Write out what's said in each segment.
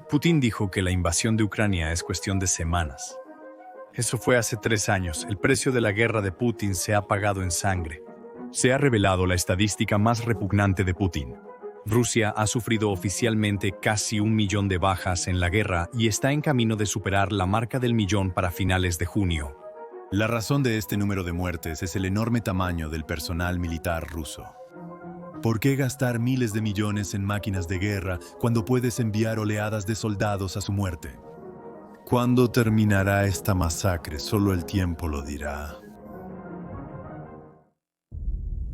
Putin dijo que la invasión de Ucrania es cuestión de semanas. Eso fue hace 3 años. El precio de la guerra de Putin se ha pagado en sangre. Se ha revelado la estadística más repugnante de Putin. Rusia ha sufrido oficialmente casi 1 millón de bajas en la guerra y está en camino de superar la marca del millón para finales de junio. La razón de este número de muertes es el enorme tamaño del personal militar ruso. ¿Por qué gastar miles de millones en máquinas de guerra cuando puedes enviar oleadas de soldados a su muerte? ¿Cuándo terminará esta masacre? Solo el tiempo lo dirá.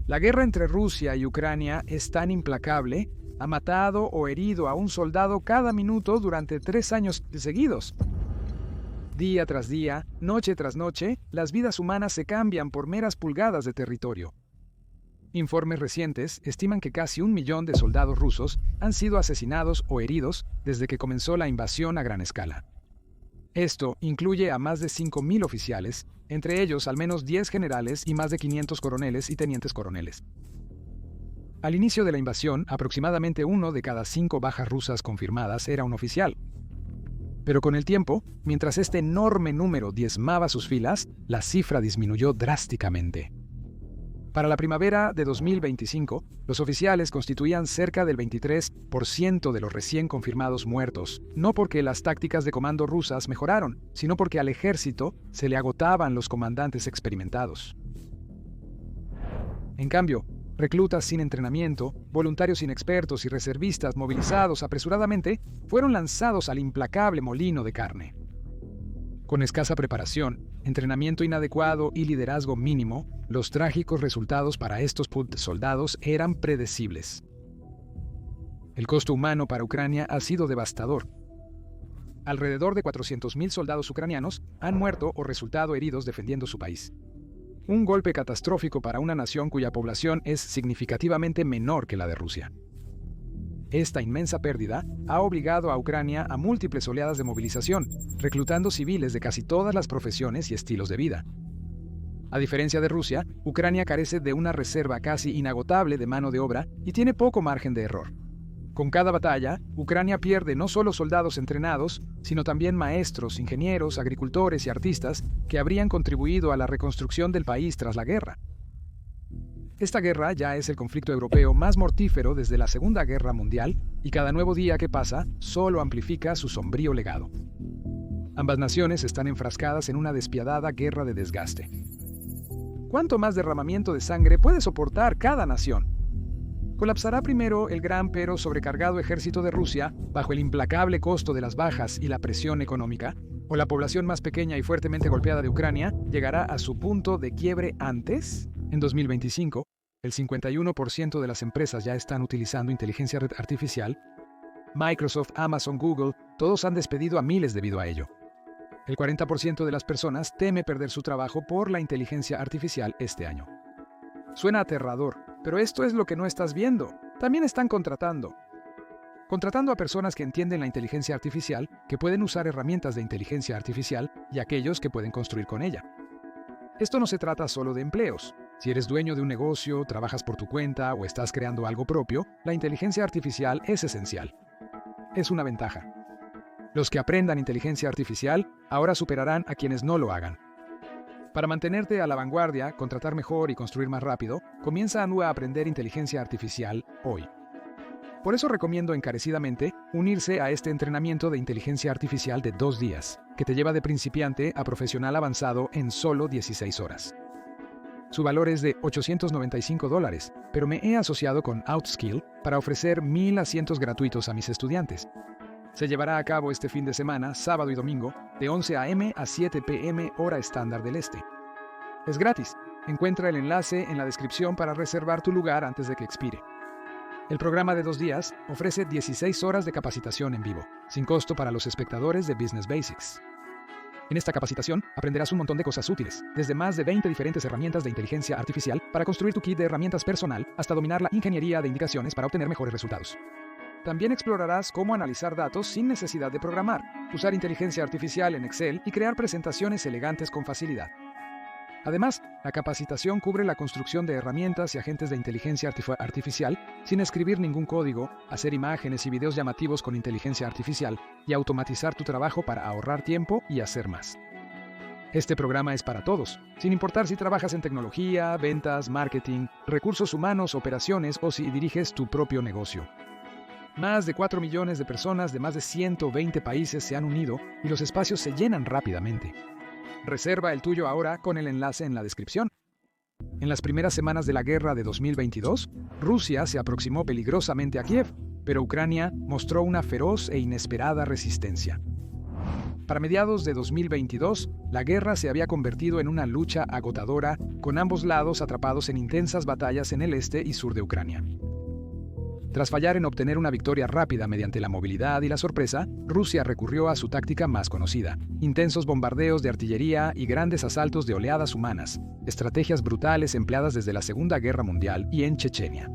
La guerra entre Rusia y Ucrania es tan implacable, ha matado o herido a un soldado cada minuto durante 3 años seguidos. Día tras día, noche tras noche, las vidas humanas se cambian por meras pulgadas de territorio. Informes recientes estiman que casi 1 millón de soldados rusos han sido asesinados o heridos desde que comenzó la invasión a gran escala. Esto incluye a más de 5.000 oficiales, entre ellos al menos 10 generales y más de 500 coroneles y tenientes coroneles. Al inicio de la invasión, aproximadamente 1 de cada 5 bajas rusas confirmadas era un oficial. Pero con el tiempo, mientras este enorme número diezmaba sus filas, la cifra disminuyó drásticamente. Para la primavera de 2025, los oficiales constituían cerca del 23% de los recién confirmados muertos, no porque las tácticas de comando rusas mejoraron, sino porque al ejército se le agotaban los comandantes experimentados. En cambio, reclutas sin entrenamiento, voluntarios inexpertos y reservistas movilizados apresuradamente fueron lanzados al implacable molino de carne. Con escasa preparación, entrenamiento inadecuado y liderazgo mínimo, los trágicos resultados para estos soldados eran predecibles. El costo humano para Ucrania ha sido devastador. Alrededor de 400.000 soldados ucranianos han muerto o resultado heridos defendiendo su país. Un golpe catastrófico para una nación cuya población es significativamente menor que la de Rusia. Esta inmensa pérdida ha obligado a Ucrania a múltiples oleadas de movilización, reclutando civiles de casi todas las profesiones y estilos de vida. A diferencia de Rusia, Ucrania carece de una reserva casi inagotable de mano de obra y tiene poco margen de error. Con cada batalla, Ucrania pierde no solo soldados entrenados, sino también maestros, ingenieros, agricultores y artistas que habrían contribuido a la reconstrucción del país tras la guerra. Esta guerra ya es el conflicto europeo más mortífero desde la Segunda Guerra Mundial y cada nuevo día que pasa solo amplifica su sombrío legado. Ambas naciones están enfrascadas en una despiadada guerra de desgaste. ¿Cuánto más derramamiento de sangre puede soportar cada nación? ¿Colapsará primero el gran pero sobrecargado ejército de Rusia bajo el implacable costo de las bajas y la presión económica? ¿O la población más pequeña y fuertemente golpeada de Ucrania llegará a su punto de quiebre antes? En 2025, el 51% de las empresas ya están utilizando inteligencia artificial. Microsoft, Amazon, Google, todos han despedido a miles debido a ello. El 40% de las personas teme perder su trabajo por la inteligencia artificial este año. Suena aterrador, pero esto es lo que no estás viendo. También están contratando a personas que entienden la inteligencia artificial, que pueden usar herramientas de inteligencia artificial y aquellos que pueden construir con ella. Esto no se trata solo de empleos. Si eres dueño de un negocio, trabajas por tu cuenta o estás creando algo propio, la inteligencia artificial es esencial. Es una ventaja. Los que aprendan inteligencia artificial ahora superarán a quienes no lo hagan. Para mantenerte a la vanguardia, contratar mejor y construir más rápido, comienza a aprender inteligencia artificial hoy. Por eso recomiendo encarecidamente unirse a este entrenamiento de inteligencia artificial de 2 días, que te lleva de principiante a profesional avanzado en solo 16 horas. Su valor es de $895, pero me he asociado con Outskill para ofrecer 1,000 asientos gratuitos a mis estudiantes. Se llevará a cabo este fin de semana, sábado y domingo, de 11 a.m. a 7 p.m. hora estándar del este. Es gratis. Encuentra el enlace en la descripción para reservar tu lugar antes de que expire. El programa de 2 días ofrece 16 horas de capacitación en vivo, sin costo para los espectadores de Business Basics. En esta capacitación aprenderás un montón de cosas útiles, desde más de 20 diferentes herramientas de inteligencia artificial para construir tu kit de herramientas personal hasta dominar la ingeniería de indicaciones para obtener mejores resultados. También explorarás cómo analizar datos sin necesidad de programar, usar inteligencia artificial en Excel y crear presentaciones elegantes con facilidad. Además, La capacitación cubre la construcción de herramientas y agentes de inteligencia artificial sin escribir ningún código, hacer imágenes y videos llamativos con inteligencia artificial y automatizar tu trabajo para ahorrar tiempo y hacer más. Este programa es para todos, sin importar si trabajas en tecnología, ventas, marketing, recursos humanos, operaciones o si diriges tu propio negocio. Más de 4 millones de personas de más de 120 países se han unido y los espacios se llenan rápidamente. Reserva el tuyo ahora con el enlace en la descripción. En las primeras semanas de la guerra de 2022, Rusia se aproximó peligrosamente a Kiev, pero Ucrania mostró una feroz e inesperada resistencia. Para mediados de 2022, la guerra se había convertido en una lucha agotadora, con ambos lados atrapados en intensas batallas en el este y sur de Ucrania. Tras fallar en obtener una victoria rápida mediante la movilidad y la sorpresa, Rusia recurrió a su táctica más conocida: intensos bombardeos de artillería y grandes asaltos de oleadas humanas, estrategias brutales empleadas desde la Segunda Guerra Mundial y en Chechenia.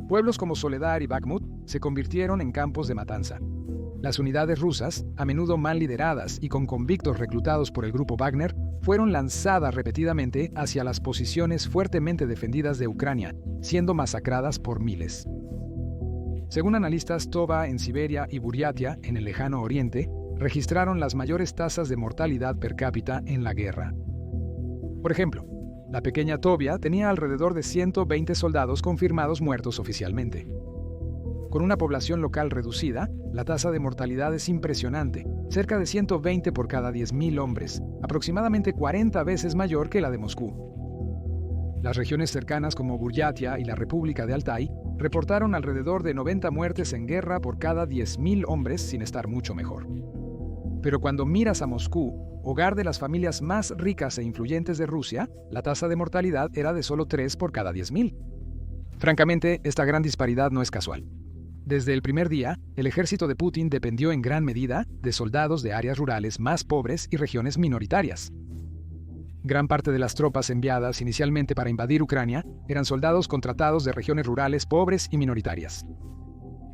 Pueblos como Soledar y Bakhmut se convirtieron en campos de matanza. Las unidades rusas, a menudo mal lideradas y con convictos reclutados por el grupo Wagner, fueron lanzadas repetidamente hacia las posiciones fuertemente defendidas de Ucrania, siendo masacradas por miles. Según analistas, Tova en Siberia y Buriatia, en el lejano oriente, registraron las mayores tasas de mortalidad per cápita en la guerra. Por ejemplo, la pequeña Tovia tenía alrededor de 120 soldados confirmados muertos oficialmente. Con una población local reducida, la tasa de mortalidad es impresionante, cerca de 120 por cada 10.000 hombres, aproximadamente 40 veces mayor que la de Moscú. Las regiones cercanas como Buriatia y la República de Altai reportaron alrededor de 90 muertes en guerra por cada 10.000 hombres, sin estar mucho mejor. Pero cuando miras a Moscú, hogar de las familias más ricas e influyentes de Rusia, la tasa de mortalidad era de solo 3 por cada 10.000. Francamente, esta gran disparidad no es casual. Desde el primer día, el ejército de Putin dependió en gran medida de soldados de áreas rurales más pobres y regiones minoritarias. Gran parte de las tropas enviadas inicialmente para invadir Ucrania eran soldados contratados de regiones rurales pobres y minoritarias.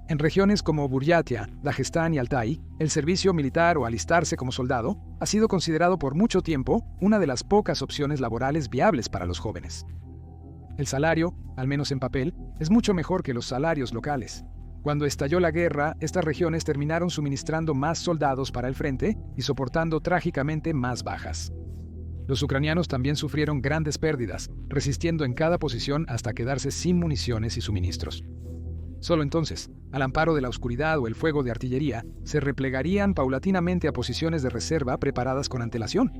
En regiones como Buriatia, Dagestán y Altai, el servicio militar o alistarse como soldado ha sido considerado por mucho tiempo una de las pocas opciones laborales viables para los jóvenes. El salario, al menos en papel, es mucho mejor que los salarios locales. Cuando estalló la guerra, estas regiones terminaron suministrando más soldados para el frente y soportando trágicamente más bajas. Los ucranianos también sufrieron grandes pérdidas, resistiendo en cada posición hasta quedarse sin municiones y suministros. Solo entonces, al amparo de la oscuridad o el fuego de artillería, se replegarían paulatinamente a posiciones de reserva preparadas con antelación.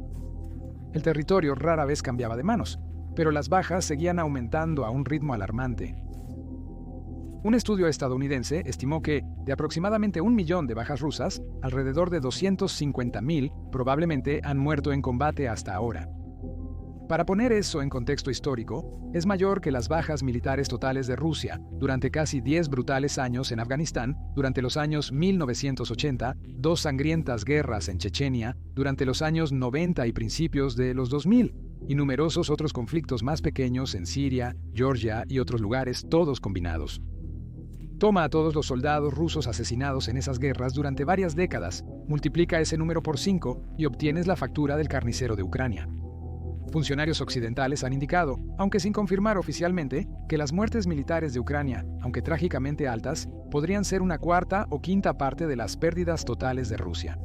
El territorio rara vez cambiaba de manos, pero las bajas seguían aumentando a un ritmo alarmante. Un estudio estadounidense estimó que, de aproximadamente 1 millón de bajas rusas, alrededor de 250.000 probablemente han muerto en combate hasta ahora. Para poner eso en contexto histórico, es mayor que las bajas militares totales de Rusia durante casi 10 brutales años en Afganistán, durante los años 1980, 2 sangrientas guerras en Chechenia, durante los años 90 y principios de los 2000, y numerosos otros conflictos más pequeños en Siria, Georgia y otros lugares, todos combinados. Toma a todos los soldados rusos asesinados en esas guerras durante varias décadas, multiplica ese número por 5 y obtienes la factura del carnicero de Ucrania. Funcionarios occidentales han indicado, aunque sin confirmar oficialmente, que las muertes militares de Ucrania, aunque trágicamente altas, podrían ser una cuarta o quinta parte de las pérdidas totales de Rusia.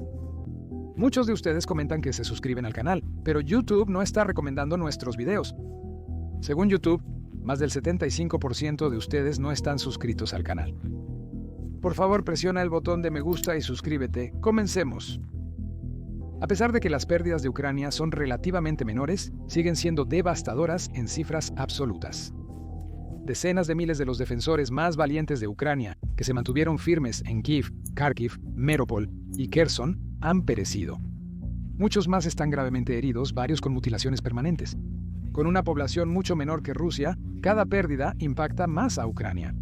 Muchos de ustedes comentan que se suscriben al canal, pero YouTube no está recomendando nuestros videos. Según YouTube, más del 75% de ustedes no están suscritos al canal. Por favor, presiona el botón de me gusta y suscríbete. ¡Comencemos! A pesar de que las pérdidas de Ucrania son relativamente menores, siguen siendo devastadoras en cifras absolutas. Decenas de miles de los defensores más valientes de Ucrania, que se mantuvieron firmes en Kiev, Kharkiv, Mariupol y Kherson, han perecido. Muchos más están gravemente heridos, varios con mutilaciones permanentes. Con una población mucho menor que Rusia, cada pérdida impacta más a Ucrania.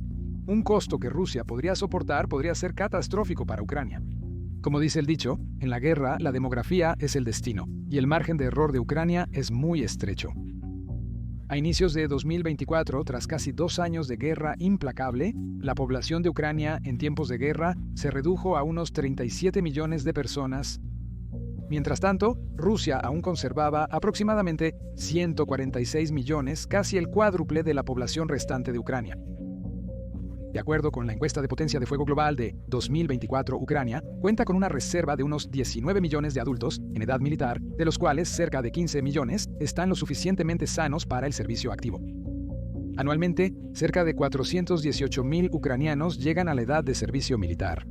Un costo que Rusia podría soportar podría ser catastrófico para Ucrania. Como dice el dicho, en la guerra la demografía es el destino, y el margen de error de Ucrania es muy estrecho. A inicios de 2024, tras casi 2 años de guerra implacable, la población de Ucrania en tiempos de guerra se redujo a unos 37 millones de personas. Mientras tanto, Rusia aún conservaba aproximadamente 146 millones, casi el cuádruple de la población restante de Ucrania. De acuerdo con la encuesta de potencia de fuego global de 2024, Ucrania cuenta con una reserva de unos 19 millones de adultos en edad militar, de los cuales cerca de 15 millones están lo suficientemente sanos para el servicio activo. Anualmente, cerca de 418.000 ucranianos llegan a la edad de servicio militar.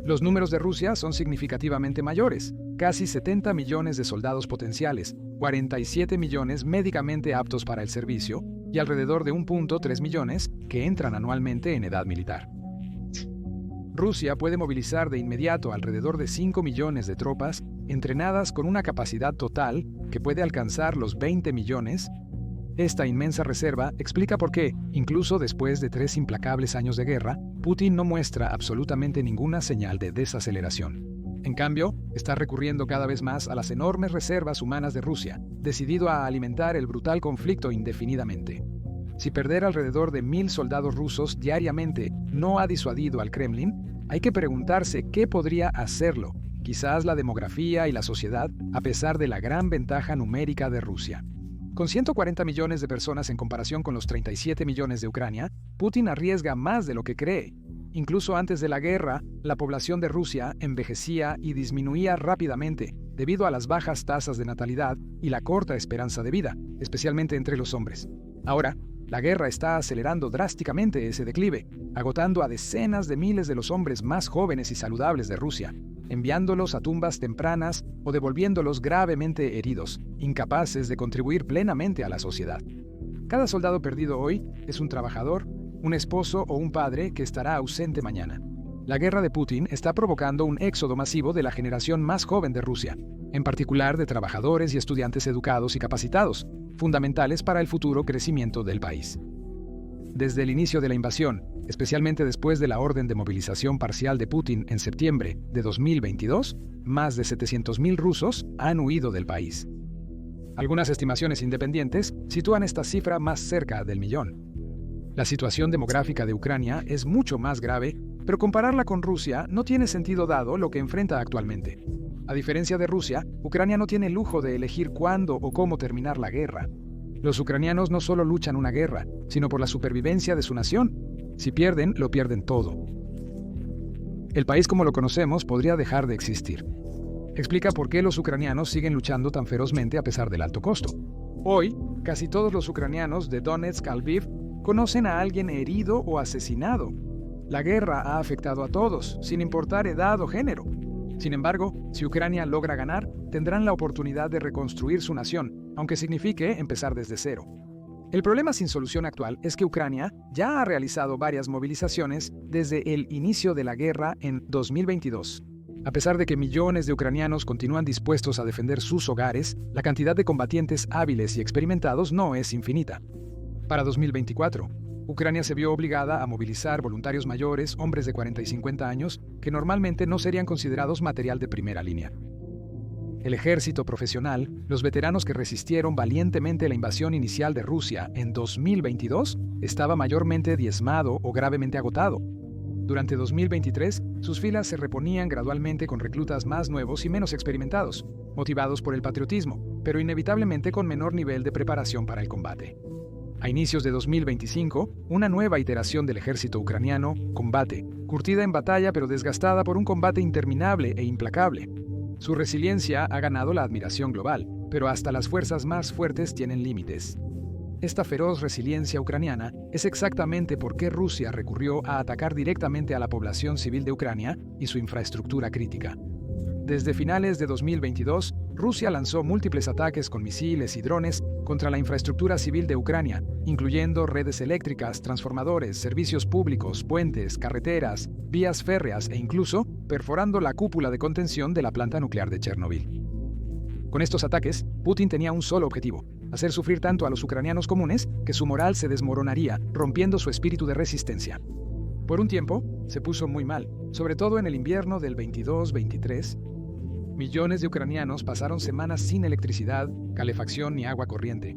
Los números de Rusia son significativamente mayores, casi 70 millones de soldados potenciales, 47 millones médicamente aptos para el servicio y alrededor de 1.3 millones que entran anualmente en edad militar. Rusia puede movilizar de inmediato alrededor de 5 millones de tropas entrenadas con una capacidad total que puede alcanzar los 20 millones. Esta inmensa reserva explica por qué, incluso después de 3 implacables años de guerra, Putin no muestra absolutamente ninguna señal de desaceleración. En cambio, está recurriendo cada vez más a las enormes reservas humanas de Rusia, decidido a alimentar el brutal conflicto indefinidamente. Si perder alrededor de 1.000 soldados rusos diariamente no ha disuadido al Kremlin, hay que preguntarse qué podría hacerlo, quizás la demografía y la sociedad, a pesar de la gran ventaja numérica de Rusia. Con 140 millones de personas en comparación con los 37 millones de Ucrania, Putin arriesga más de lo que cree. Incluso antes de la guerra, la población de Rusia envejecía y disminuía rápidamente debido a las bajas tasas de natalidad y la corta esperanza de vida, especialmente entre los hombres. Ahora, la guerra está acelerando drásticamente ese declive, agotando a decenas de miles de los hombres más jóvenes y saludables de Rusia, enviándolos a tumbas tempranas o devolviéndolos gravemente heridos, incapaces de contribuir plenamente a la sociedad. Cada soldado perdido hoy es un trabajador, un esposo o un padre que estará ausente mañana. La guerra de Putin está provocando un éxodo masivo de la generación más joven de Rusia, en particular de trabajadores y estudiantes educados y capacitados, fundamentales para el futuro crecimiento del país. Desde el inicio de la invasión, especialmente después de la orden de movilización parcial de Putin en septiembre de 2022, más de 700.000 rusos han huido del país. Algunas estimaciones independientes sitúan esta cifra más cerca del millón. La situación demográfica de Ucrania es mucho más grave, pero compararla con Rusia no tiene sentido dado lo que enfrenta actualmente. A diferencia de Rusia, Ucrania no tiene el lujo de elegir cuándo o cómo terminar la guerra. Los ucranianos no solo luchan una guerra, sino por la supervivencia de su nación. Si pierden, lo pierden todo. El país como lo conocemos podría dejar de existir. Explica por qué los ucranianos siguen luchando tan ferozmente a pesar del alto costo. Hoy, casi todos los ucranianos de Donetsk a Lviv conocen a alguien herido o asesinado. La guerra ha afectado a todos, sin importar edad o género. Sin embargo, si Ucrania logra ganar, tendrán la oportunidad de reconstruir su nación, aunque signifique empezar desde cero. El problema sin solución actual es que Ucrania ya ha realizado varias movilizaciones desde el inicio de la guerra en 2022. A pesar de que millones de ucranianos continúan dispuestos a defender sus hogares, la cantidad de combatientes hábiles y experimentados no es infinita. Para 2024, Ucrania se vio obligada a movilizar voluntarios mayores, hombres de 40 y 50 años, que normalmente no serían considerados material de primera línea. El ejército profesional, los veteranos que resistieron valientemente la invasión inicial de Rusia en 2022, estaba mayormente diezmado o gravemente agotado. Durante 2023, sus filas se reponían gradualmente con reclutas más nuevos y menos experimentados, motivados por el patriotismo, pero inevitablemente con menor nivel de preparación para el combate. A inicios de 2025, una nueva iteración del ejército ucraniano, Combate, curtida en batalla pero desgastada por un combate interminable e implacable. Su resiliencia ha ganado la admiración global, pero hasta las fuerzas más fuertes tienen límites. Esta feroz resiliencia ucraniana es exactamente por qué Rusia recurrió a atacar directamente a la población civil de Ucrania y su infraestructura crítica. Desde finales de 2022, Rusia lanzó múltiples ataques con misiles y drones contra la infraestructura civil de Ucrania, incluyendo redes eléctricas, transformadores, servicios públicos, puentes, carreteras, vías férreas e incluso perforando la cúpula de contención de la planta nuclear de Chernobyl. Con estos ataques, Putin tenía un solo objetivo: hacer sufrir tanto a los ucranianos comunes que su moral se desmoronaría, rompiendo su espíritu de resistencia. Por un tiempo, se puso muy mal, sobre todo en el invierno del 22-23. Millones de ucranianos pasaron semanas sin electricidad, calefacción ni agua corriente.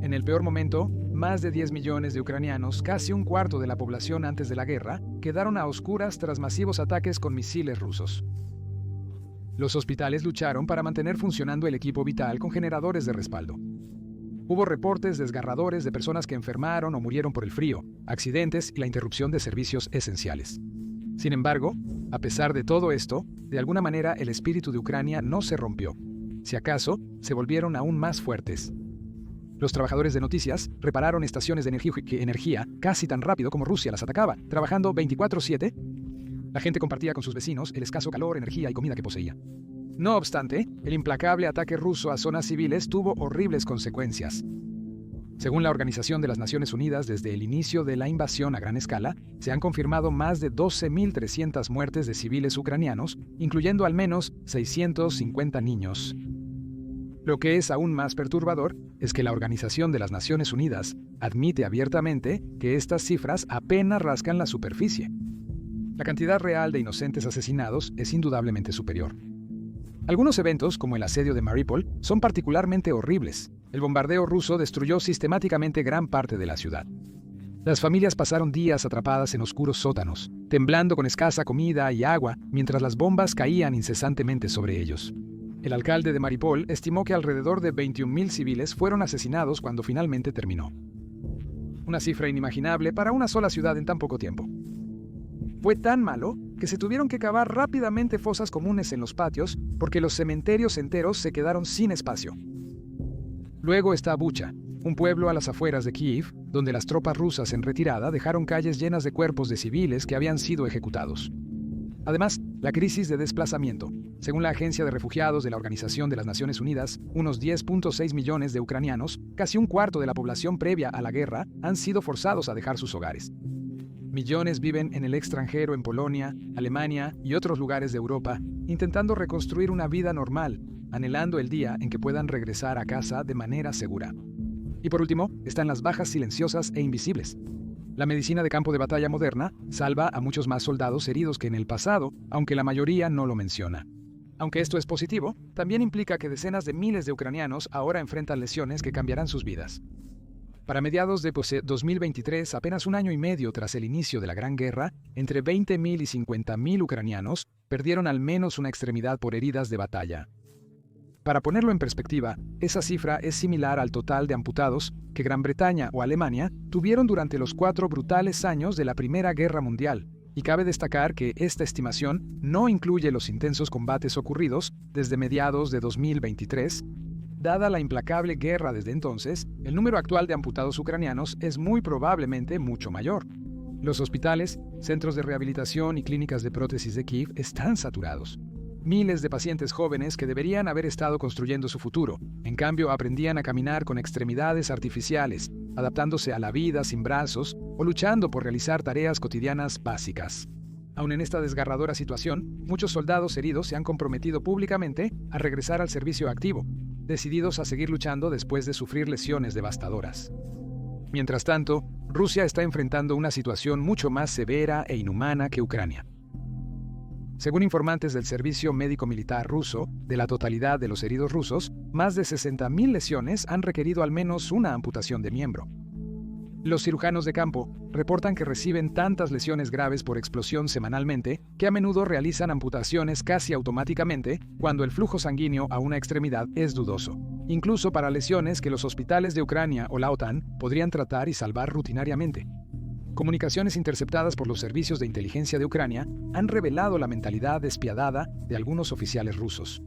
En el peor momento, más de 10 millones de ucranianos, casi un cuarto de la población antes de la guerra, quedaron a oscuras tras masivos ataques con misiles rusos. Los hospitales lucharon para mantener funcionando el equipo vital con generadores de respaldo. Hubo reportes desgarradores de personas que enfermaron o murieron por el frío, accidentes y la interrupción de servicios esenciales. Sin embargo, a pesar de todo esto, de alguna manera el espíritu de Ucrania no se rompió. Si acaso, se volvieron aún más fuertes. Los trabajadores de noticias repararon estaciones de energía casi tan rápido como Rusia las atacaba, trabajando 24/7. La gente compartía con sus vecinos el escaso calor, energía y comida que poseía. No obstante, el implacable ataque ruso a zonas civiles tuvo horribles consecuencias. Según la Organización de las Naciones Unidas, desde el inicio de la invasión a gran escala, se han confirmado más de 12.300 muertes de civiles ucranianos, incluyendo al menos 650 niños. Lo que es aún más perturbador es que la Organización de las Naciones Unidas admite abiertamente que estas cifras apenas rascan la superficie. La cantidad real de inocentes asesinados es indudablemente superior. Algunos eventos, como el asedio de Mariupol, son particularmente horribles. El bombardeo ruso destruyó sistemáticamente gran parte de la ciudad. Las familias pasaron días atrapadas en oscuros sótanos, temblando con escasa comida y agua mientras las bombas caían incesantemente sobre ellos. El alcalde de Mariupol estimó que alrededor de 21.000 civiles fueron asesinados cuando finalmente terminó. Una cifra inimaginable para una sola ciudad en tan poco tiempo. Fue tan malo que se tuvieron que cavar rápidamente fosas comunes en los patios porque los cementerios enteros se quedaron sin espacio. Luego está Bucha, un pueblo a las afueras de Kiev, donde las tropas rusas en retirada dejaron calles llenas de cuerpos de civiles que habían sido ejecutados. Además, la crisis de desplazamiento. Según la Agencia de Refugiados de la Organización de las Naciones Unidas, unos 10.6 millones de ucranianos, casi un cuarto de la población previa a la guerra, han sido forzados a dejar sus hogares. Millones viven en el extranjero en Polonia, Alemania y otros lugares de Europa, intentando reconstruir una vida normal, anhelando el día en que puedan regresar a casa de manera segura. Y por último, están las bajas silenciosas e invisibles. La medicina de campo de batalla moderna salva a muchos más soldados heridos que en el pasado, aunque la mayoría no lo menciona. Aunque esto es positivo, también implica que decenas de miles de ucranianos ahora enfrentan lesiones que cambiarán sus vidas. Para mediados de 2023, apenas un año y medio tras el inicio de la Gran Guerra, entre 20.000 y 50.000 ucranianos perdieron al menos una extremidad por heridas de batalla. Para ponerlo en perspectiva, esa cifra es similar al total de amputados que Gran Bretaña o Alemania tuvieron durante los 4 brutales años de la Primera Guerra Mundial, y cabe destacar que esta estimación no incluye los intensos combates ocurridos desde mediados de 2023. Dada la implacable guerra desde entonces, el número actual de amputados ucranianos es muy probablemente mucho mayor. Los hospitales, centros de rehabilitación y clínicas de prótesis de Kiev están saturados. Miles de pacientes jóvenes que deberían haber estado construyendo su futuro, en cambio aprendían a caminar con extremidades artificiales, adaptándose a la vida sin brazos o luchando por realizar tareas cotidianas básicas. Aun en esta desgarradora situación, muchos soldados heridos se han comprometido públicamente a regresar al servicio activo, decididos a seguir luchando después de sufrir lesiones devastadoras. Mientras tanto, Rusia está enfrentando una situación mucho más severa e inhumana que Ucrania. Según informantes del Servicio Médico Militar ruso, de la totalidad de los heridos rusos, más de 60.000 lesiones han requerido al menos una amputación de miembro. Los cirujanos de campo reportan que reciben tantas lesiones graves por explosión semanalmente que a menudo realizan amputaciones casi automáticamente cuando el flujo sanguíneo a una extremidad es dudoso, incluso para lesiones que los hospitales de Ucrania o la OTAN podrían tratar y salvar rutinariamente. Comunicaciones interceptadas por los servicios de inteligencia de Ucrania han revelado la mentalidad despiadada de algunos oficiales rusos.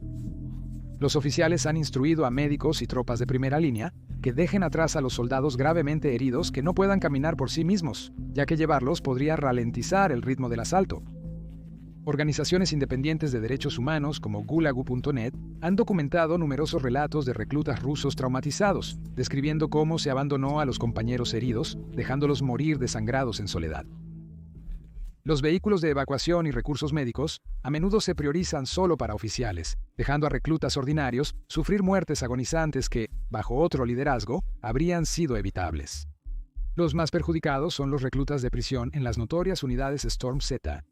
Los oficiales han instruido a médicos y tropas de primera línea que dejen atrás a los soldados gravemente heridos que no puedan caminar por sí mismos, ya que llevarlos podría ralentizar el ritmo del asalto. Organizaciones independientes de derechos humanos como Gulagu.net han documentado numerosos relatos de reclutas rusos traumatizados, describiendo cómo se abandonó a los compañeros heridos, dejándolos morir desangrados en soledad. Los vehículos de evacuación y recursos médicos a menudo se priorizan solo para oficiales, dejando a reclutas ordinarios sufrir muertes agonizantes que, bajo otro liderazgo, habrían sido evitables. Los más perjudicados son los reclutas de prisión en las notorias unidades Storm Z.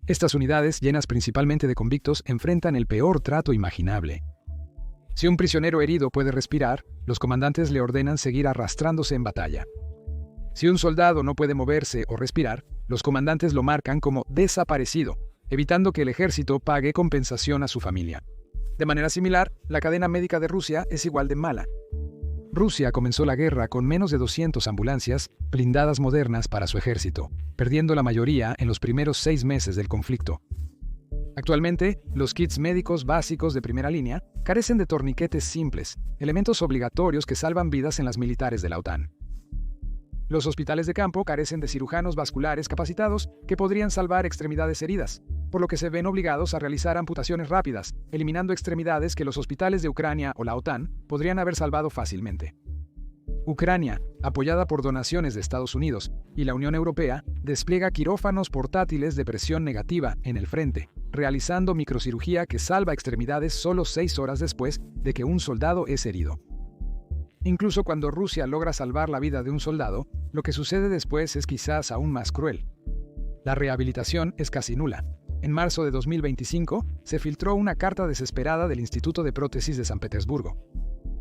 Estas unidades, llenas principalmente de convictos, enfrentan el peor trato imaginable. Si un prisionero herido puede respirar, los comandantes le ordenan seguir arrastrándose en batalla. Si un soldado no puede moverse o respirar, los comandantes lo marcan como desaparecido, evitando que el ejército pague compensación a su familia. De manera similar, la cadena médica de Rusia es igual de mala. Rusia comenzó la guerra con menos de 200 ambulancias blindadas modernas para su ejército, perdiendo la mayoría en los primeros 6 meses del conflicto. Actualmente, los kits médicos básicos de primera línea carecen de torniquetes simples, elementos obligatorios que salvan vidas en las militares de la OTAN. Los hospitales de campo carecen de cirujanos vasculares capacitados que podrían salvar extremidades heridas, por lo que se ven obligados a realizar amputaciones rápidas, eliminando extremidades que los hospitales de Ucrania o la OTAN podrían haber salvado fácilmente. Ucrania, apoyada por donaciones de Estados Unidos y la Unión Europea, despliega quirófanos portátiles de presión negativa en el frente, realizando microcirugía que salva extremidades solo 6 horas después de que un soldado es herido. Incluso cuando Rusia logra salvar la vida de un soldado, lo que sucede después es quizás aún más cruel. La rehabilitación es casi nula. En marzo de 2025, se filtró una carta desesperada del Instituto de Prótesis de San Petersburgo.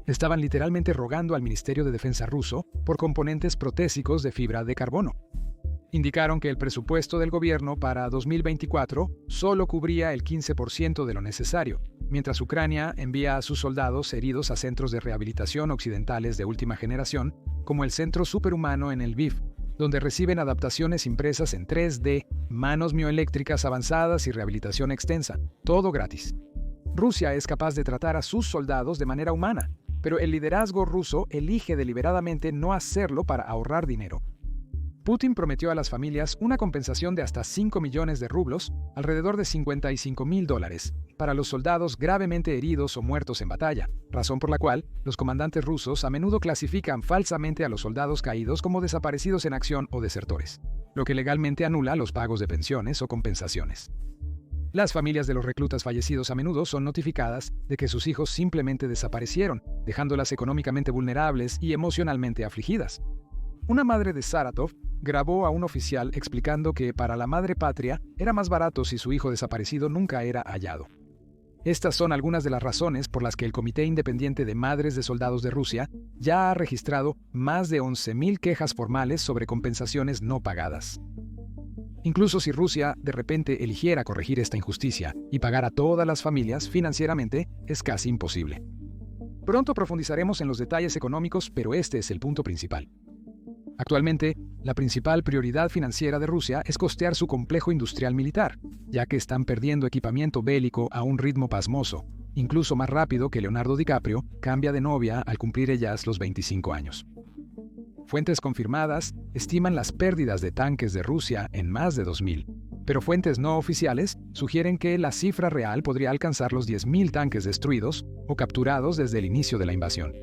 Estaban literalmente rogando al Ministerio de Defensa ruso por componentes protésicos de fibra de carbono. Indicaron que el presupuesto del gobierno para 2024 solo cubría el 15% de lo necesario, mientras Ucrania envía a sus soldados heridos a centros de rehabilitación occidentales de última generación, como el Centro Superhumano en Lviv, donde reciben adaptaciones impresas en 3D, manos mioeléctricas avanzadas y rehabilitación extensa, todo gratis. Rusia es capaz de tratar a sus soldados de manera humana, pero el liderazgo ruso elige deliberadamente no hacerlo para ahorrar dinero. Putin prometió a las familias una compensación de hasta 5 millones de rublos, alrededor de $55,000, para los soldados gravemente heridos o muertos en batalla, razón por la cual los comandantes rusos a menudo clasifican falsamente a los soldados caídos como desaparecidos en acción o desertores, lo que legalmente anula los pagos de pensiones o compensaciones. Las familias de los reclutas fallecidos a menudo son notificadas de que sus hijos simplemente desaparecieron, dejándolas económicamente vulnerables y emocionalmente afligidas. Una madre de Saratov grabó a un oficial explicando que para la madre patria era más barato si su hijo desaparecido nunca era hallado. Estas son algunas de las razones por las que el Comité Independiente de Madres de Soldados de Rusia ya ha registrado más de 11,000 quejas formales sobre compensaciones no pagadas. Incluso si Rusia de repente eligiera corregir esta injusticia y pagar a todas las familias financieramente, es casi imposible. Pronto profundizaremos en los detalles económicos, pero este es el punto principal. Actualmente, la principal prioridad financiera de Rusia es costear su complejo industrial militar, ya que están perdiendo equipamiento bélico a un ritmo pasmoso, incluso más rápido que Leonardo DiCaprio cambia de novia al cumplir ellas los 25 años. Fuentes confirmadas estiman las pérdidas de tanques de Rusia en más de 2,000, pero fuentes no oficiales sugieren que la cifra real podría alcanzar los 10,000 tanques destruidos o capturados desde el inicio de la invasión.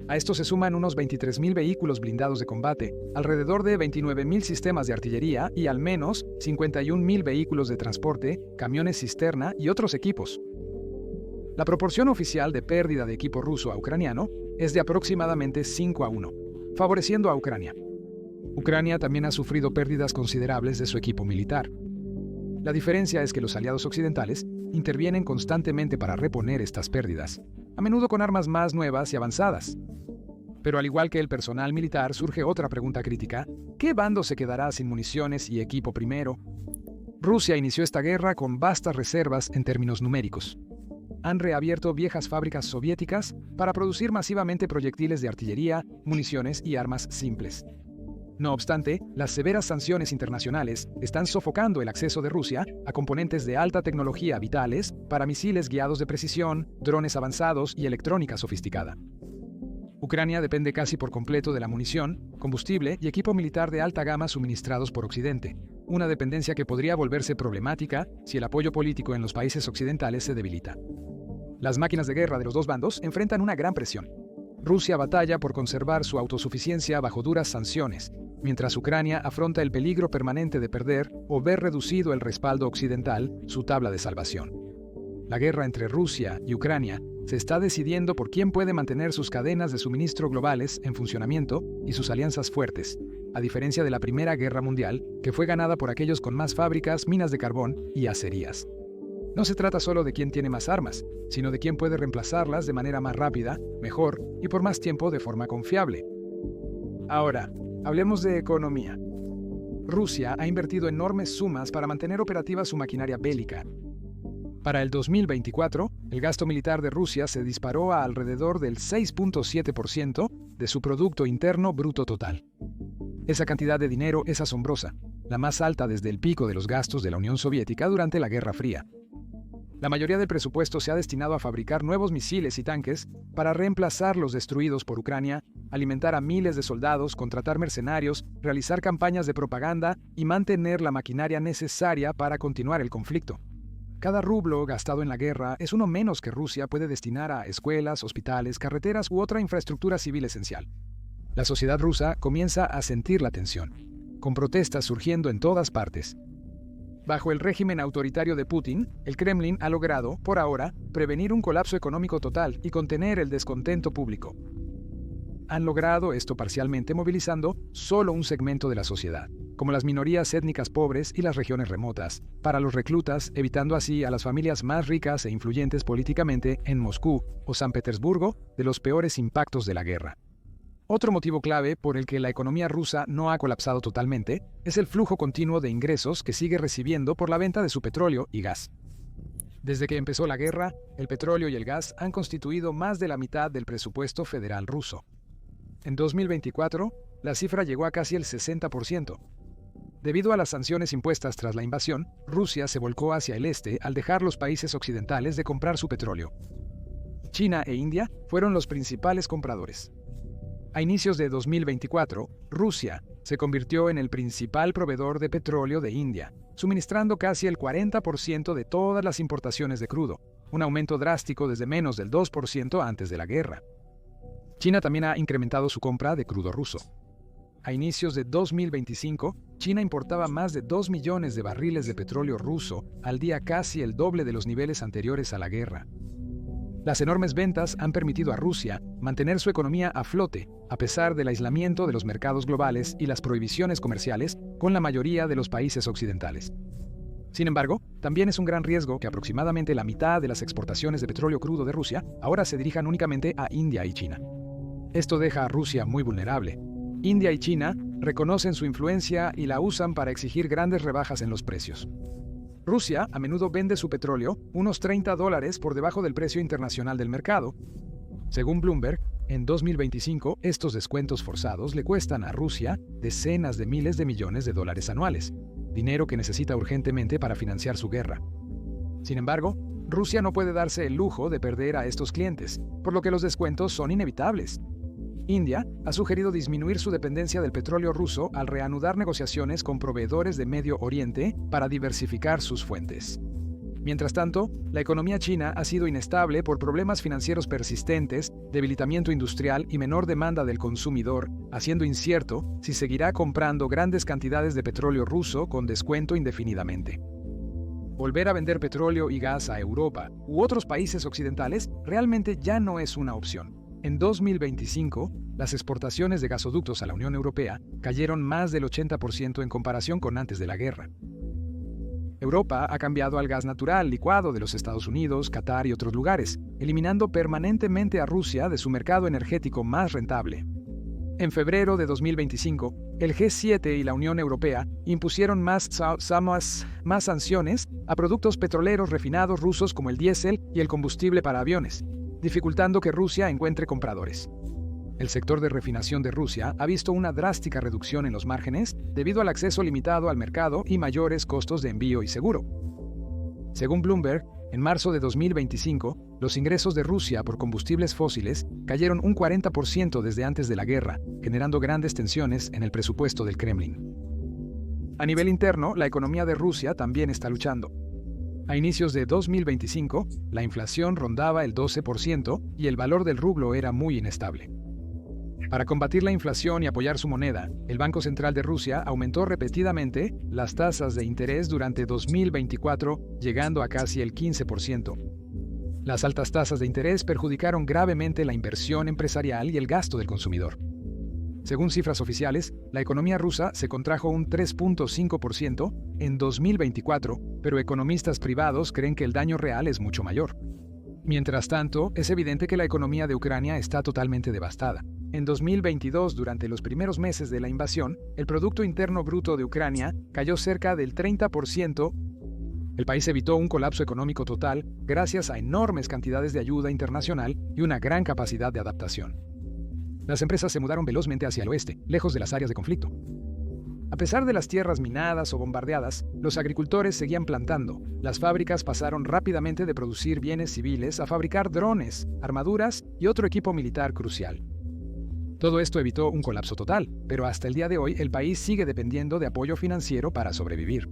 A esto se suman unos 23,000 vehículos blindados de combate, alrededor de 29,000 sistemas de artillería y al menos 51,000 vehículos de transporte, camiones cisterna y otros equipos. La proporción oficial de pérdida de equipo ruso a ucraniano es de aproximadamente 5-1, favoreciendo a Ucrania. Ucrania también ha sufrido pérdidas considerables de su equipo militar. La diferencia es que los aliados occidentales intervienen constantemente para reponer estas pérdidas, a menudo con armas más nuevas y avanzadas. Pero al igual que el personal militar, surge otra pregunta crítica: ¿qué bando se quedará sin municiones y equipo primero? Rusia inició esta guerra con vastas reservas en términos numéricos. Han reabierto viejas fábricas soviéticas para producir masivamente proyectiles de artillería, municiones y armas simples. No obstante, las severas sanciones internacionales están sofocando el acceso de Rusia a componentes de alta tecnología vitales para misiles guiados de precisión, drones avanzados y electrónica sofisticada. Ucrania depende casi por completo de la munición, combustible y equipo militar de alta gama suministrados por Occidente, una dependencia que podría volverse problemática si el apoyo político en los países occidentales se debilita. Las máquinas de guerra de los dos bandos enfrentan una gran presión. Rusia batalla por conservar su autosuficiencia bajo duras sanciones, mientras Ucrania afronta el peligro permanente de perder o ver reducido el respaldo occidental, su tabla de salvación. La guerra entre Rusia y Ucrania se está decidiendo por quién puede mantener sus cadenas de suministro globales en funcionamiento y sus alianzas fuertes, a diferencia de la Primera Guerra Mundial, que fue ganada por aquellos con más fábricas, minas de carbón y acerías. No se trata solo de quién tiene más armas, sino de quién puede reemplazarlas de manera más rápida, mejor y por más tiempo de forma confiable. Ahora, hablemos de economía. Rusia ha invertido enormes sumas para mantener operativa su maquinaria bélica. Para el 2024, el gasto militar de Rusia se disparó a alrededor del 6.7% de su Producto Interno Bruto total. Esa cantidad de dinero es asombrosa, la más alta desde el pico de los gastos de la Unión Soviética durante la Guerra Fría. La mayoría del presupuesto se ha destinado a fabricar nuevos misiles y tanques para reemplazar los destruidos por Ucrania, alimentar a miles de soldados, contratar mercenarios, realizar campañas de propaganda y mantener la maquinaria necesaria para continuar el conflicto. Cada rublo gastado en la guerra es uno menos que Rusia puede destinar a escuelas, hospitales, carreteras u otra infraestructura civil esencial. La sociedad rusa comienza a sentir la tensión, con protestas surgiendo en todas partes. Bajo el régimen autoritario de Putin, el Kremlin ha logrado, por ahora, prevenir un colapso económico total y contener el descontento público. Han logrado esto parcialmente movilizando solo un segmento de la sociedad, como las minorías étnicas pobres y las regiones remotas, para los reclutas, evitando así a las familias más ricas e influyentes políticamente en Moscú o San Petersburgo de los peores impactos de la guerra. Otro motivo clave por el que la economía rusa no ha colapsado totalmente es el flujo continuo de ingresos que sigue recibiendo por la venta de su petróleo y gas. Desde que empezó la guerra, el petróleo y el gas han constituido más de la mitad del presupuesto federal ruso. En 2024, la cifra llegó a casi el 60%. Debido a las sanciones impuestas tras la invasión, Rusia se volcó hacia el este al dejar los países occidentales de comprar su petróleo. China e India fueron los principales compradores. A inicios de 2024, Rusia se convirtió en el principal proveedor de petróleo de India, suministrando casi el 40% de todas las importaciones de crudo, un aumento drástico desde menos del 2% antes de la guerra. China también ha incrementado su compra de crudo ruso. A inicios de 2025, China importaba más de 2 millones de barriles de petróleo ruso al día, casi el doble de los niveles anteriores a la guerra. Las enormes ventas han permitido a Rusia mantener su economía a flote, a pesar del aislamiento de los mercados globales y las prohibiciones comerciales con la mayoría de los países occidentales. Sin embargo, también es un gran riesgo que aproximadamente la mitad de las exportaciones de petróleo crudo de Rusia ahora se dirijan únicamente a India y China. Esto deja a Rusia muy vulnerable. India y China reconocen su influencia y la usan para exigir grandes rebajas en los precios. Rusia a menudo vende su petróleo unos $30 por debajo del precio internacional del mercado. Según Bloomberg, en 2025 estos descuentos forzados le cuestan a Rusia decenas de miles de millones de dólares anuales, dinero que necesita urgentemente para financiar su guerra. Sin embargo, Rusia no puede darse el lujo de perder a estos clientes, por lo que los descuentos son inevitables. India ha sugerido disminuir su dependencia del petróleo ruso al reanudar negociaciones con proveedores de Medio Oriente para diversificar sus fuentes. Mientras tanto, la economía china ha sido inestable por problemas financieros persistentes, debilitamiento industrial y menor demanda del consumidor, haciendo incierto si seguirá comprando grandes cantidades de petróleo ruso con descuento indefinidamente. Volver a vender petróleo y gas a Europa u otros países occidentales realmente ya no es una opción. En 2025, las exportaciones de gasoductos a la Unión Europea cayeron más del 80% en comparación con antes de la guerra. Europa ha cambiado al gas natural licuado de los Estados Unidos, Qatar y otros lugares, eliminando permanentemente a Rusia de su mercado energético más rentable. En febrero de 2025, el G7 y la Unión Europea impusieron más sanciones a productos petroleros refinados rusos como el diésel y el combustible para aviones, dificultando que Rusia encuentre compradores. El sector de refinación de Rusia ha visto una drástica reducción en los márgenes debido al acceso limitado al mercado y mayores costos de envío y seguro. Según Bloomberg, en marzo de 2025, los ingresos de Rusia por combustibles fósiles cayeron un 40% desde antes de la guerra, generando grandes tensiones en el presupuesto del Kremlin. A nivel interno, la economía de Rusia también está luchando. A inicios de 2025, la inflación rondaba el 12% y el valor del rublo era muy inestable. Para combatir la inflación y apoyar su moneda, el Banco Central de Rusia aumentó repetidamente las tasas de interés durante 2024, llegando a casi el 15%. Las altas tasas de interés perjudicaron gravemente la inversión empresarial y el gasto del consumidor. Según cifras oficiales, la economía rusa se contrajo un 3.5% en 2024, pero economistas privados creen que el daño real es mucho mayor. Mientras tanto, es evidente que la economía de Ucrania está totalmente devastada. En 2022, durante los primeros meses de la invasión, el Producto Interno Bruto de Ucrania cayó cerca del 30%. El país evitó un colapso económico total gracias a enormes cantidades de ayuda internacional y una gran capacidad de adaptación. Las empresas se mudaron velozmente hacia el oeste, lejos de las áreas de conflicto. A pesar de las tierras minadas o bombardeadas, los agricultores seguían plantando. Las fábricas pasaron rápidamente de producir bienes civiles a fabricar drones, armaduras y otro equipo militar crucial. Todo esto evitó un colapso total, pero hasta el día de hoy el país sigue dependiendo de apoyo financiero para sobrevivir.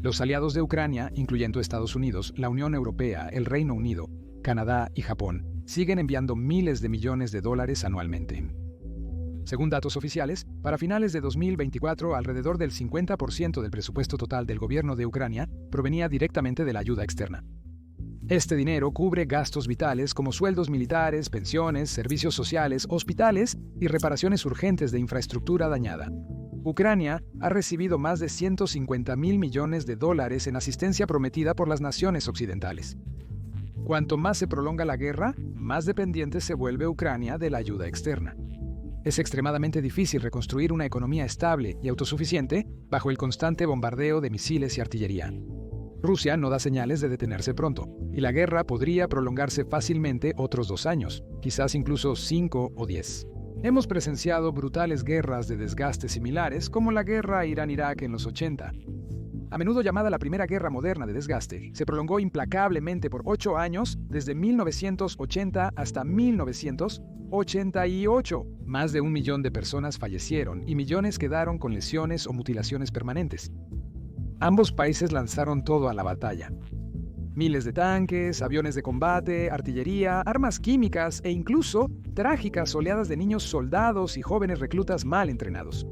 Los aliados de Ucrania, incluyendo Estados Unidos, la Unión Europea, el Reino Unido, Canadá y Japón, siguen enviando miles de millones de dólares anualmente. Según datos oficiales, para finales de 2024, alrededor del 50% del presupuesto total del gobierno de Ucrania provenía directamente de la ayuda externa. Este dinero cubre gastos vitales como sueldos militares, pensiones, servicios sociales, hospitales y reparaciones urgentes de infraestructura dañada. Ucrania ha recibido más de 150.000 millones de dólares en asistencia prometida por las naciones occidentales. Cuanto más se prolonga la guerra, más dependiente se vuelve Ucrania de la ayuda externa. Es extremadamente difícil reconstruir una economía estable y autosuficiente bajo el constante bombardeo de misiles y artillería. Rusia no da señales de detenerse pronto, y la guerra podría prolongarse fácilmente otros 2 años, quizás incluso 5 o 10. Hemos presenciado brutales guerras de desgaste similares como la guerra Irán-Irak en los 80. A menudo llamada la primera guerra moderna de desgaste, se prolongó implacablemente por 8 años, desde 1980 hasta 1988. Más de 1 millón de personas fallecieron y millones quedaron con lesiones o mutilaciones permanentes. Ambos países lanzaron todo a la batalla. Miles de tanques, aviones de combate, artillería, armas químicas e incluso trágicas oleadas de niños soldados y jóvenes reclutas mal entrenados.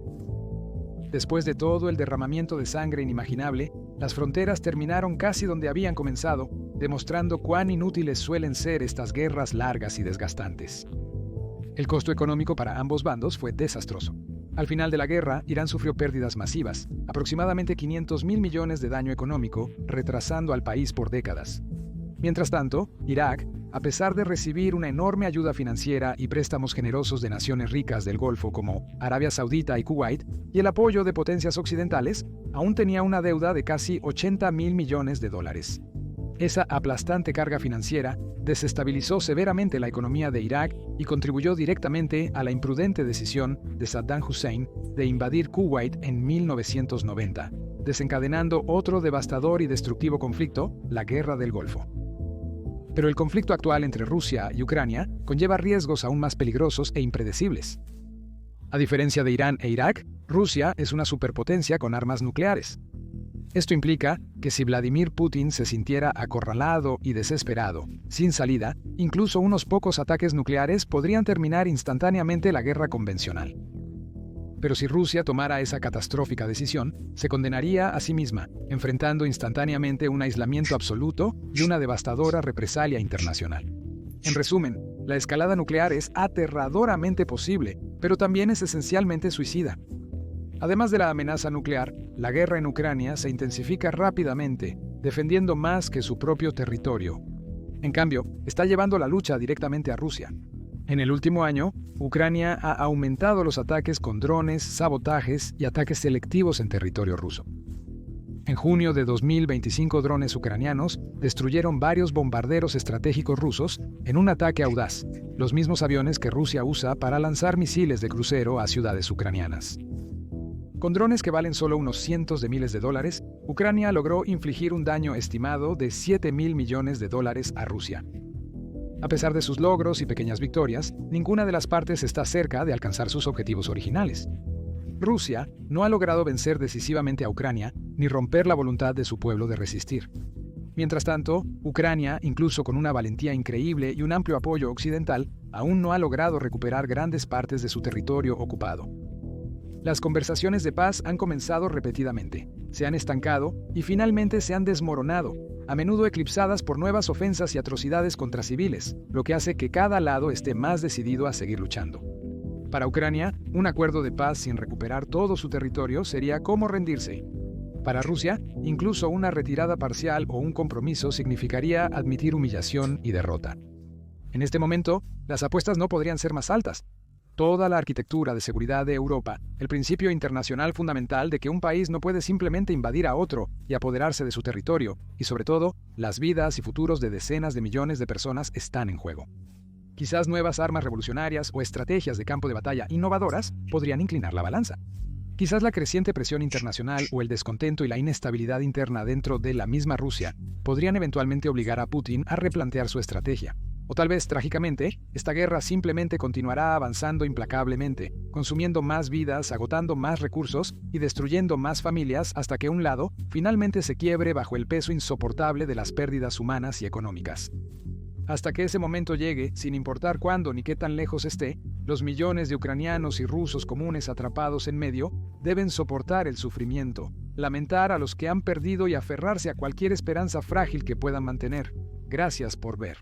Después de todo el derramamiento de sangre inimaginable, las fronteras terminaron casi donde habían comenzado, demostrando cuán inútiles suelen ser estas guerras largas y desgastantes. El costo económico para ambos bandos fue desastroso. Al final de la guerra, Irán sufrió pérdidas masivas, aproximadamente 500.000 millones de daño económico, retrasando al país por décadas. Mientras tanto, Irak, a pesar de recibir una enorme ayuda financiera y préstamos generosos de naciones ricas del Golfo como Arabia Saudita y Kuwait, y el apoyo de potencias occidentales, aún tenía una deuda de casi 80.000 millones de dólares. Esa aplastante carga financiera desestabilizó severamente la economía de Irak y contribuyó directamente a la imprudente decisión de Saddam Hussein de invadir Kuwait en 1990, desencadenando otro devastador y destructivo conflicto, la Guerra del Golfo. Pero el conflicto actual entre Rusia y Ucrania conlleva riesgos aún más peligrosos e impredecibles. A diferencia de Irán e Irak, Rusia es una superpotencia con armas nucleares. Esto implica que si Vladimir Putin se sintiera acorralado y desesperado, sin salida, incluso unos pocos ataques nucleares podrían terminar instantáneamente la guerra convencional. Pero si Rusia tomara esa catastrófica decisión, se condenaría a sí misma, enfrentando instantáneamente un aislamiento absoluto y una devastadora represalia internacional. En resumen, la escalada nuclear es aterradoramente posible, pero también es esencialmente suicida. Además de la amenaza nuclear, la guerra en Ucrania se intensifica rápidamente, defendiendo más que su propio territorio. En cambio, está llevando la lucha directamente a Rusia. En el último año, Ucrania ha aumentado los ataques con drones, sabotajes y ataques selectivos en territorio ruso. En junio de 2025, drones ucranianos destruyeron varios bombarderos estratégicos rusos en un ataque audaz, los mismos aviones que Rusia usa para lanzar misiles de crucero a ciudades ucranianas. Con drones que valen solo unos cientos de miles de dólares, Ucrania logró infligir un daño estimado de 7.000 millones de dólares a Rusia. A pesar de sus logros y pequeñas victorias, ninguna de las partes está cerca de alcanzar sus objetivos originales. Rusia no ha logrado vencer decisivamente a Ucrania ni romper la voluntad de su pueblo de resistir. Mientras tanto, Ucrania, incluso con una valentía increíble y un amplio apoyo occidental, aún no ha logrado recuperar grandes partes de su territorio ocupado. Las conversaciones de paz han comenzado repetidamente, se han estancado y finalmente se han desmoronado, a menudo eclipsadas por nuevas ofensas y atrocidades contra civiles, lo que hace que cada lado esté más decidido a seguir luchando. Para Ucrania, un acuerdo de paz sin recuperar todo su territorio sería como rendirse. Para Rusia, incluso una retirada parcial o un compromiso significaría admitir humillación y derrota. En este momento, las apuestas no podrían ser más altas. Toda la arquitectura de seguridad de Europa, el principio internacional fundamental de que un país no puede simplemente invadir a otro y apoderarse de su territorio, y sobre todo, las vidas y futuros de decenas de millones de personas están en juego. Quizás nuevas armas revolucionarias o estrategias de campo de batalla innovadoras podrían inclinar la balanza. Quizás la creciente presión internacional o el descontento y la inestabilidad interna dentro de la misma Rusia podrían eventualmente obligar a Putin a replantear su estrategia. O tal vez, trágicamente, esta guerra simplemente continuará avanzando implacablemente, consumiendo más vidas, agotando más recursos y destruyendo más familias hasta que un lado finalmente se quiebre bajo el peso insoportable de las pérdidas humanas y económicas. Hasta que ese momento llegue, sin importar cuándo ni qué tan lejos esté, los millones de ucranianos y rusos comunes atrapados en medio deben soportar el sufrimiento, lamentar a los que han perdido y aferrarse a cualquier esperanza frágil que puedan mantener. Gracias por ver.